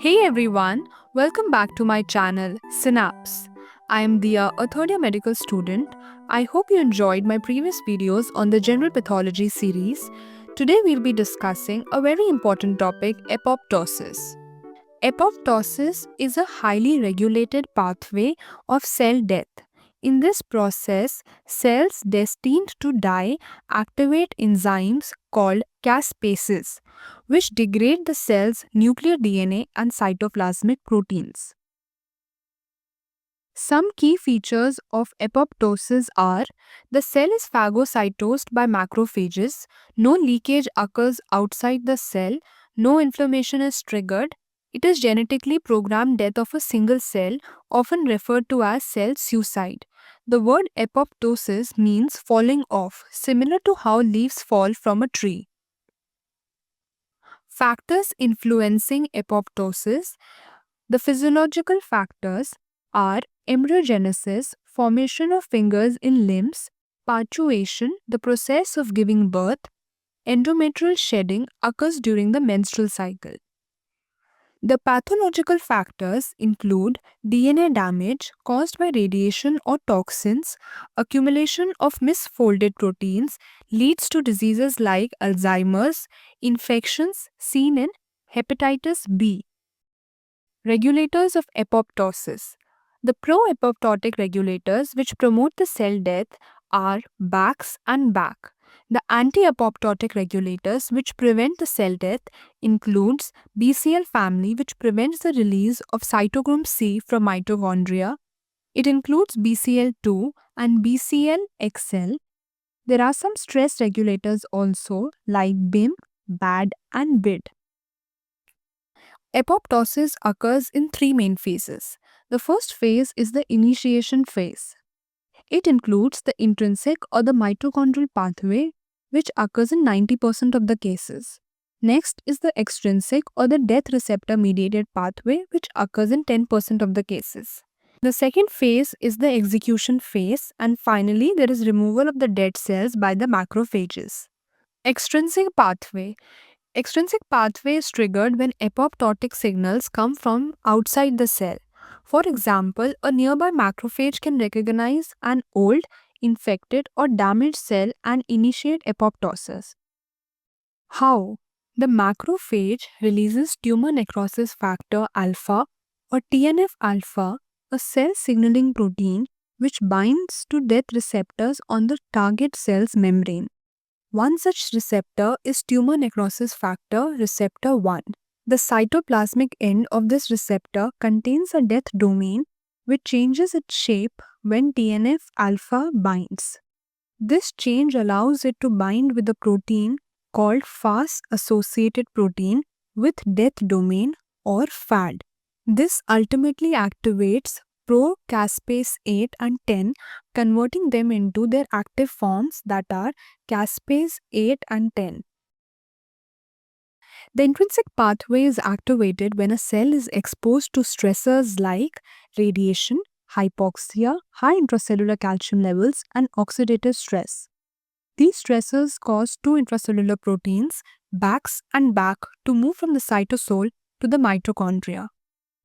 Hey everyone, welcome back to my channel Synapse. I am Dia, a third year medical student. I hope you enjoyed my previous videos on the general pathology series. Today we'll be discussing a very important topic, apoptosis. Apoptosis is a highly regulated pathway of cell death. In this process, cells destined to die activate enzymes called caspases, which degrade the cell's nuclear DNA and cytoplasmic proteins. Some key features of apoptosis are the cell is phagocytosed by macrophages, no leakage occurs outside the cell, no inflammation is triggered. It is genetically programmed death of a single cell, often referred to as cell suicide. The word apoptosis means falling off, similar to how leaves fall from a tree. Factors influencing apoptosis. The physiological factors are embryogenesis, formation of fingers in limbs, parturition, the process of giving birth, endometrial shedding occurs during the menstrual cycle. The pathological factors include DNA damage caused by radiation or toxins, accumulation of misfolded proteins leads to diseases like Alzheimer's, infections seen in hepatitis B. Regulators of apoptosis. The pro-apoptotic regulators which promote the cell death are BAX and BAC. The anti-apoptotic regulators which prevent the cell death includes BCL family which prevents the release of cytochrome C from mitochondria. It includes BCL2 and BCL-XL. There are some stress regulators also like BIM, BAD and BID. Apoptosis occurs in three main phases. The first phase is the initiation phase. It includes the intrinsic or the mitochondrial pathway, which occurs in 90% of the cases. Next is the extrinsic or the death receptor mediated pathway, which occurs in 10% of the cases. The second phase is the execution phase, and finally, there is removal of the dead cells by the macrophages. Extrinsic pathway. Extrinsic pathway is triggered when apoptotic signals come from outside the cell. For example, a nearby macrophage can recognize an old, infected, or damaged cell and initiate apoptosis. How? The macrophage releases tumor necrosis factor alpha or TNF alpha, a cell signaling protein which binds to death receptors on the target cell's membrane. One such receptor is tumor necrosis factor receptor 1. The cytoplasmic end of this receptor contains a death domain which changes its shape when TNF alpha binds. This change allows it to bind with a protein called Fas associated protein with death domain or FAD. This ultimately activates pro-caspase 8 and 10, converting them into their active forms that are caspase 8 and 10. The intrinsic pathway is activated when a cell is exposed to stressors like radiation, hypoxia, high intracellular calcium levels, and oxidative stress. These stressors cause two intracellular proteins, BAX and BAC, to move from the cytosol to the mitochondria.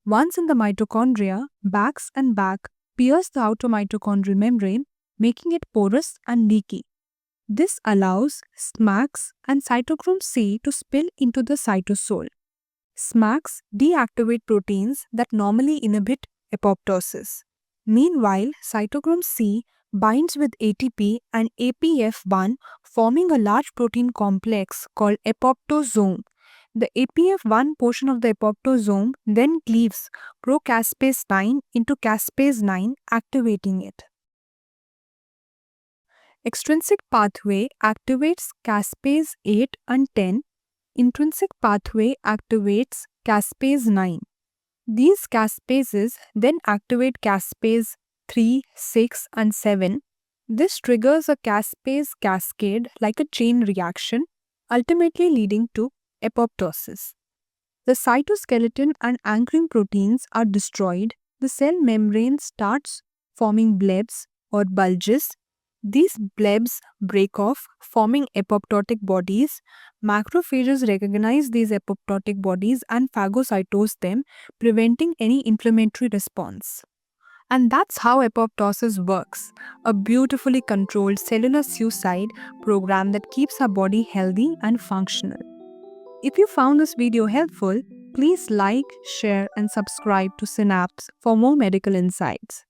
Once in the mitochondria, BAX and BAC pierce the outer mitochondrial membrane, making it porous and leaky. This allows SMACs and cytochrome C to spill into the cytosol. SMACs deactivate proteins that normally inhibit apoptosis. Meanwhile, cytochrome C binds with ATP and APF1, forming a large protein complex called apoptosome. The APF1 portion of the apoptosome then cleaves procaspase 9 into caspase 9, activating it. Extrinsic pathway activates caspase 8 and 10. Intrinsic pathway activates caspase 9. These caspases then activate caspase 3, 6, and 7. This triggers a caspase cascade like a chain reaction, ultimately leading to apoptosis. The cytoskeleton and anchoring proteins are destroyed. The cell membrane starts forming blebs or bulges. These blebs break off, forming apoptotic bodies. Macrophages recognize these apoptotic bodies and phagocytose them, preventing any inflammatory response. And that's how apoptosis works, a beautifully controlled cellular suicide program that keeps our body healthy and functional. If you found this video helpful, please like, share, and subscribe to Synapse for more medical insights.